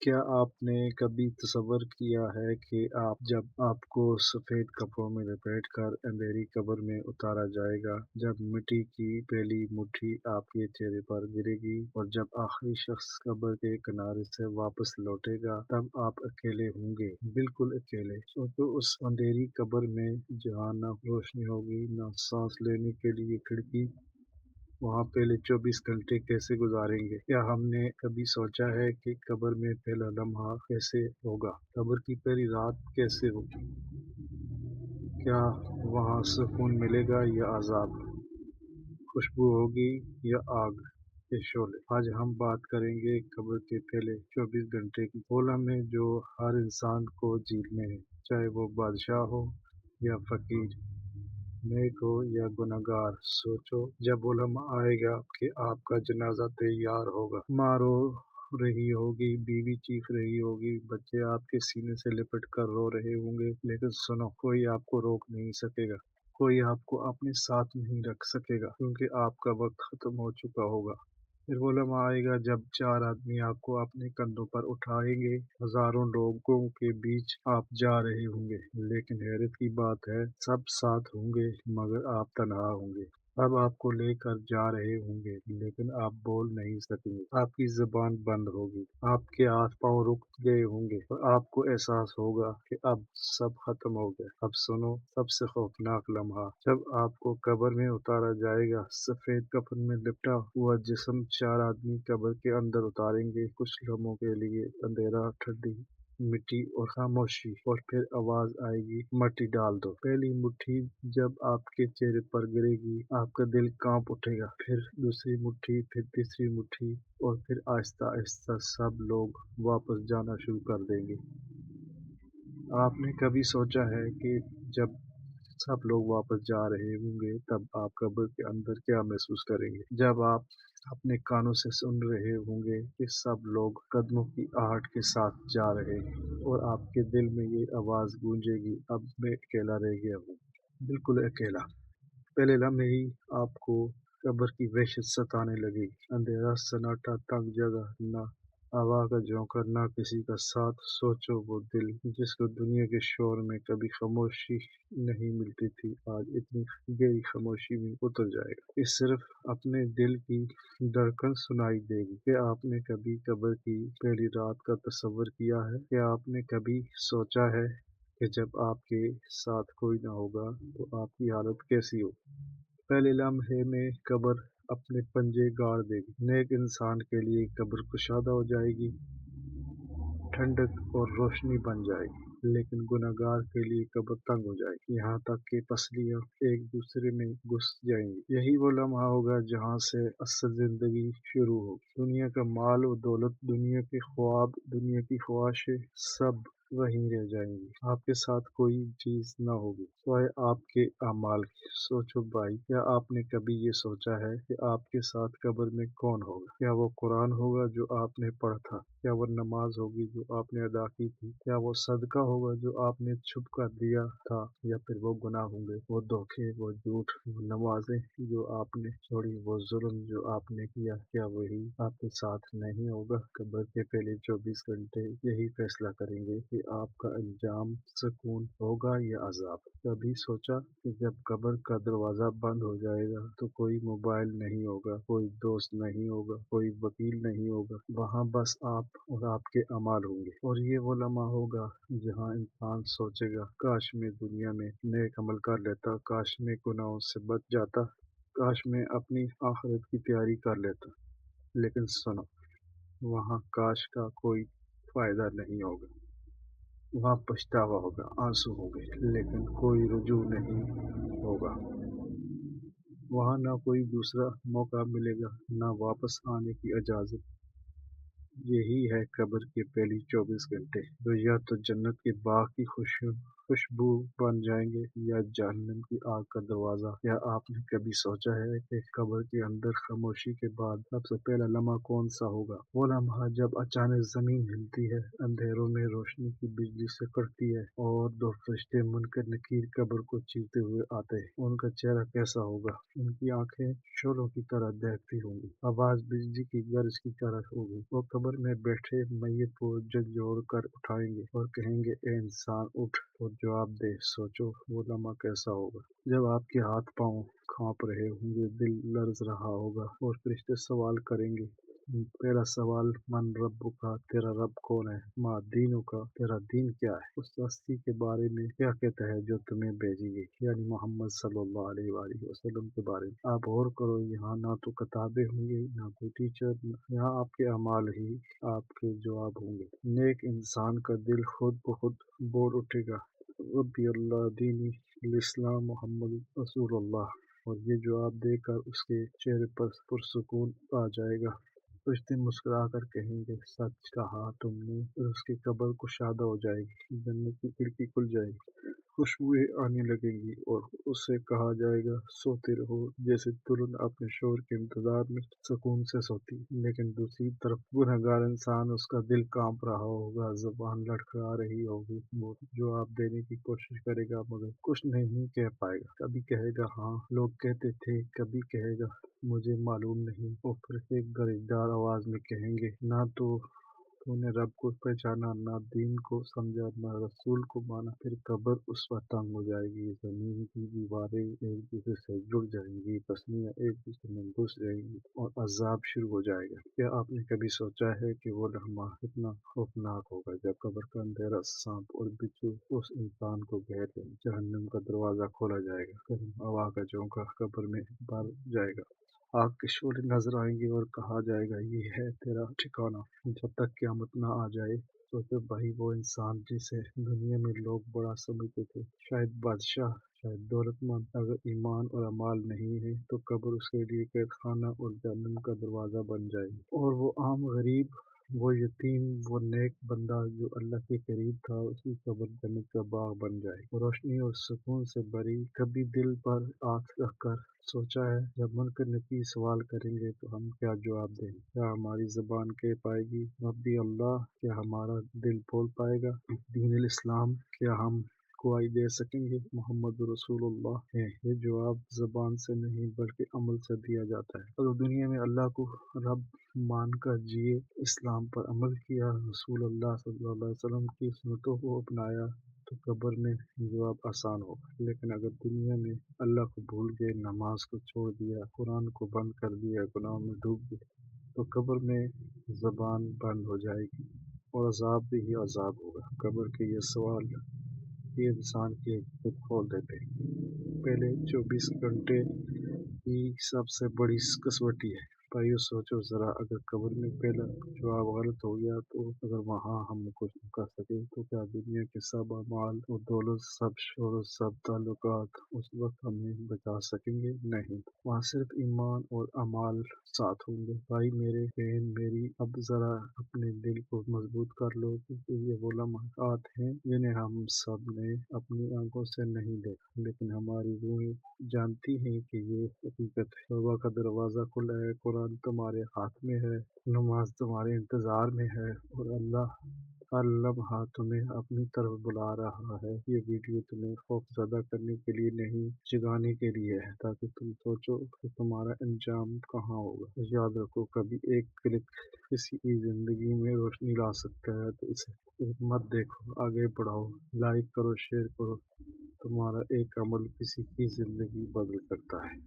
کیا آپ نے کبھی تصور کیا ہے کہ جب آپ کو سفید کپڑوں میں لپیٹ کر اندھیری قبر میں اتارا جائے گا، جب مٹی کی پہلی مٹھی آپ کے چہرے پر گرے گی اور جب آخری شخص قبر کے کنارے سے واپس لوٹے گا، تب آپ اکیلے ہوں گے، بالکل اکیلے۔ سوچو اس اندھیری قبر میں جہاں نہ روشنی ہوگی، نہ سانس لینے کے لیے کھڑکی، وہاں پہلے 24 گھنٹے کیسے گزاریں گے؟ کیا ہم نے کبھی سوچا ہے کہ قبر میں پہلا لمحہ کیسے ہوگا؟ قبر کی پہلی رات کیسے ہوگی؟ کیا وہاں سکون ملے گا یا عذاب؟ خوشبو ہوگی یا آگ کے شعلے؟ آج ہم بات کریں گے قبر کے پہلے 24 گھنٹے کی، وہ لمحے جو ہر انسان کو جیتنے ہیں، چاہے وہ بادشاہ ہو یا فقیر، نیک ہو یا گنہگار۔ سوچو جب وہ لمحہ آئے گا کہ آپ کا جنازہ تیار ہوگا، ماں رو رہی ہوگی، بیوی چیخ رہی ہوگی، بچے آپ کے سینے سے لپٹ کر رو رہے ہوں گے، لیکن سنو، کوئی آپ کو روک نہیں سکے گا، کوئی آپ کو اپنے ساتھ نہیں رکھ سکے گا، کیونکہ آپ کا وقت ختم ہو چکا ہوگا۔ پھر وہ لمحہ آئے گا جب 4 آدمی آپ کو اپنے کندھوں پر اٹھائیں گے، ہزاروں لوگوں کے بیچ آپ جا رہے ہوں گے، لیکن حیرت کی بات ہے، سب ساتھ ہوں گے مگر آپ تنہا ہوں گے۔ اب آپ کو لے کر جا رہے ہوں گے، لیکن آپ بول نہیں سکیں گے، آپ کی زبان بند ہوگی، آپ کے ہاتھ پاؤں رک گئے ہوں گے، اور آپ کو احساس ہوگا کہ اب سب ختم ہو گیا۔ اب سنو سب سے خوفناک لمحہ، جب آپ کو قبر میں اتارا جائے گا، سفید کفن میں لپٹا ہوا جسم 4 آدمی قبر کے اندر اتاریں گے، کچھ لمحوں کے لیے اندھیرا، ٹھنڈی مٹی اور خاموشی، اور پھر آواز آئے گی، مٹی ڈال دو۔ پہلی مٹھی جب آپ کے چہرے پر گرے گی، آپ کا دل کانپ اٹھے گا، پھر دوسری مٹھی، پھر تیسری مٹھی، اور پھر آہستہ آہستہ سب لوگ واپس جانا شروع کر دیں گے۔ آپ نے کبھی سوچا ہے کہ جب سب لوگ واپس جا رہے ہوں گے، تب آپ قبر کے اندر کیا محسوس کریں گے؟ جب آپ اپنے کانوں سے سن رہے ہوں گے کہ سب لوگ قدموں کی آہٹ کے ساتھ جا رہے ہیں، اور آپ کے دل میں یہ آواز گونجے گی، اب میں اکیلا رہ گیا ہوں، بالکل اکیلا۔ پہلے لمحے ہی آپ کو قبر کی وحشت ستانے لگے گی، اندھیرا، سناٹا، تنگ جگہ، نہ ہوا کا جھونکا، نہ کسی کا ساتھ۔ سوچو وہ دل جس کو دنیا کے شور میں کبھی خاموشی نہیں ملتی تھی، آج اتنی گہری خاموشی میں اتر جائے گا کہ صرف اپنے دل کی دھڑکن سنائی دے گی۔ کیا آپ نے کبھی قبر کی پہلی رات کا تصور کیا ہے؟ کیا آپ نے کبھی سوچا ہے کہ جب آپ کے ساتھ کوئی نہ ہوگا تو آپ کی حالت کیسی ہوگی؟ پہلے لمحے میں قبر اپنے پنجے گاڑ دے گی، نیک انسان کے لیے قبر کشادہ ہو جائے گی، ٹھنڈک اور روشنی بن جائے گی، لیکن گنہگار کے لیے قبر تنگ ہو جائے گی، یہاں تک کہ پسلیاں ایک دوسرے میں گھس جائیں گی۔ یہی وہ لمحہ ہوگا جہاں سے اصل زندگی شروع ہوگی۔ دنیا کا مال و دولت، دنیا کے خواب، دنیا کی خواہشیں، سب وہیں رہ جائیں گی، آپ کے ساتھ کوئی چیز نہ ہوگی سوائے آپ کے اعمال کی۔ سوچو بھائی، کیا آپ نے کبھی یہ سوچا ہے کہ آپ کے ساتھ قبر میں کون ہوگا؟ کیا وہ قرآن ہوگا جو آپ نے پڑھا تھا؟ کیا وہ نماز ہوگی جو آپ نے ادا کی تھی؟ کیا وہ صدقہ ہوگا جو آپ نے چھپ کر دیا تھا؟ یا پھر وہ گناہ ہوں گے، وہ دھوکے، وہ جھوٹ، وہ نمازیں جو آپ نے چھوڑی، وہ ظلم جو آپ نے کیا؟ کیا وہی آپ کے ساتھ نہیں ہوگا؟ قبر کے پہلے 24 گھنٹے یہی فیصلہ کریں گے کہ آپ کا انجام سکون ہوگا یا عذاب۔ کبھی سوچا کہ جب قبر کا دروازہ بند ہو جائے گا تو کوئی موبائل نہیں ہوگا، کوئی دوست نہیں ہوگا، کوئی وکیل نہیں ہوگا، وہاں بس آپ اور آپ کے اعمال ہوں گے۔ اور یہ وہ لمحہ ہوگا جہاں انسان سوچے گا، کاش میں دنیا میں نیک عمل کر لیتا، کاش میں گناہوں سے بچ جاتا، کاش میں اپنی آخرت کی تیاری کر لیتا۔ لیکن سنو، وہاں کاش کا کوئی فائدہ نہیں ہوگا، وہاں پچھتاوا ہوگا، آنسو ہوں گے، لیکن کوئی رجوع نہیں ہوگا۔ وہاں نہ کوئی دوسرا موقع ملے گا، نہ واپس آنے کی اجازت۔ یہی ہے قبر کے پہلی 24 گھنٹے، جو یا تو جنت کے باغ کی خوشیوں खुशबू बन जाएंगे या जहन्नम की आग का दरवाजा। क्या आपने कभी सोचा है कि कब्र के अंदर खामोशी के बाद सबसे पहला लम्हा कौन सा होगा? वो लम्हा जब अचानक जमीन हिलती है, अंधेरों में रोशनी की बिजली से कड़ती है और दो फरिश्ते मुनकर नकीर कब्र को चीरते हुए आते हैं। उनका चेहरा कैसा होगा? उनकी आंखें शोलों की तरह दहकती होंगी, आवाज बिजली की गरज की तरह होगी। वो कब्र में बैठे मैयत को झकझोर कर उठाएंगे और कहेंगे, ए इंसान उठ और जवाब दे। सोचो वो लम्हा कैसा होगा जब आपके हाथ पांव कांप रहे होंगे, दिल लर्ज रहा होगा और फरिश्ते सवाल करेंगे। पहला सवाल, मन रब्बुका, तेरा रब कौन है? मा दीनुका, तेरा दीन क्या है? उस हस्ती के बारे में क्या कहता है जो तुम्हें भेजी गई, यानी मोहम्मद सल्लल्लाहु अलैहि वसल्लम के बारे में। आप गौर करो, यहाँ ना तो किताबें होंगी, ना कोई टीचर, यहाँ आपके अमाल ही आपके जवाब होंगे। नेक इंसान का दिल खुद ब खुद बोल उठेगा, रब्बी अल्लाह दीनी इस्लाम मोहम्मद रसूलुल्लाह, और ये जवाब देकर उसके चेहरे पर पुरसुकून आ जाएगा। फरिश्ते मुस्कुरा कर कहेंगे, सच कहा तुमने, और उसकी कब्र कुशादा हो जाएगी, जन्नत की खिड़की खुल जाएगी, खुशबुएं आने लगेंगी और उससे कहा जाएगा, सोते रहो जैसे दुल्हन अपने शौहर के इंतजार में सुकून से सोती। लेकिन दूसरी तरफ गुनहगार इंसान, उसका दिल कांप रहा होगा, जुबान लड़खड़ा रही होगी, वो जवाब देने की कोशिश करेगा मगर कुछ नहीं कह पाएगा। कभी कहेगा हाँ लोग कहते थे, कभी कहेगा मुझे मालूम नहीं, और फिर एक गरजदार आवाज में कहेंगे, ना तो तूने रब को पहचाना, ना दीन को समझा, ना रसूल को माना। फिर कब्र उस वक्त तंग हो जाएगी, जमीन की दीवारें एक दूसरे से जुड़ जाएंगी, पसलियां एक दूसरे में घुस जाएंगी और अजाब शुरू हो जाएगा। क्या आपने कभी सोचा है कि वो लम्हा कितना खौफनाक होगा जब कब्र का अंधेरा सांप और बिच्छू उस इंसान को घेर ले, जहन्नम का दरवाजा खोला जाएगा, गर्म हवा का झोंका कब्र में भर जाएगा, आग के शोले नजर आएंगे और कहा जाएगा, ये है तेरा ठिकाना जब तक क़यामत न आ जाए। सोचो भाई, वो इंसान जिसे दुनिया में लोग बड़ा समझते थे, शायद बादशाह, शायद दौलतमंद, अगर ईमान और अमाल नहीं है तो कब्र उसके लिए कैद खाना और जहन्नम का दरवाजा बन जाएगी। और वो आम गरीब, वो यतीम, वो नेक बंदा जो अल्लाह के करीब था, उसकी कब्र जन्नत का बाग बन जाए, रोशनी और सुकून से भरी। कभी दिल पर आँख रखकर सोचा है, जब मुनकर नकीर सवाल करेंगे तो हम क्या जवाब दें? क्या हमारी ज़बान कह पाएगी रब्बी अल्लाह? क्या हमारा दिल बोल पाएगा दीन इस्लाम? क्या हम गवाही दे सकेंगे मोहम्मद रसूलुल्लाह है? ये जवाब ज़बान से नहीं बल्कि अमल से दिया जाता है। अगर दुनिया में अल्लाह को रब मानकर जिए, इस्लाम पर अमल किया, रसूलुल्लाह सल्लल्लाहु अलैहि वसल्लम की सुन्नतों को अपनाया, तो कब्र में जवाब आसान होगा। लेकिन अगर दुनिया में अल्लाह को भूल गए, नमाज को छोड़ दिया, कुरान को बंद कर दिया, गुनाहों में डूब गए, तो कब्र में ज़बान बंद हो जाएगी और अज़ाब भी ही अज़ाब होगा। कब्र के ये सवाल ये इंसान की हकीकत खोल देते हैं। पहले 24 घंटे की सबसे बड़ी कसवटी है। भाइयों सोचो ज़रा, अगर कब्र में पहला जवाब गलत हो गया, तो अगर वहाँ हम कुछ न कर सके, तो क्या दुनिया के सब अमाल और दौलत, सब शोहरत, सब ताल्लुकात उस वक्त हमें बचा सकेंगे? नहीं, वहाँ सिर्फ ईमान और अमाल साथ होंगे। भाई मेरे, बहन मेरी, अब ज़रा अपने दिल को मजबूत कर लो, क्योंकि ये वो लम्हात हैं जिन्हें हम सब ने अपनी आंखों से नहीं देखा, लेकिन हमारी रूहें जानती हैं कि ये हकीकत है। तौबा का दरवाज़ा खुला है, कुरान तुम्हारे हाथ में है, नमाज तुम्हारे इंतज़ार में है, और अल्लाह हर लम्हा तुम्हें अपनी तरफ बुला रहा है। ये वीडियो तुम्हें खौफज़दा करने के लिए नहीं, जगाने के लिए है, ताकि तुम सोचो कि तुम्हारा अंजाम कहाँ होगा। याद रखो, कभी एक क्लिक किसी की ज़िंदगी में रोशनी ला सकता है, तो इसे मत देखो, आगे बढ़ाओ, लाइक करो, शेयर करो। तुम्हारा एक अमल किसी की ज़िंदगी बदल सकता है।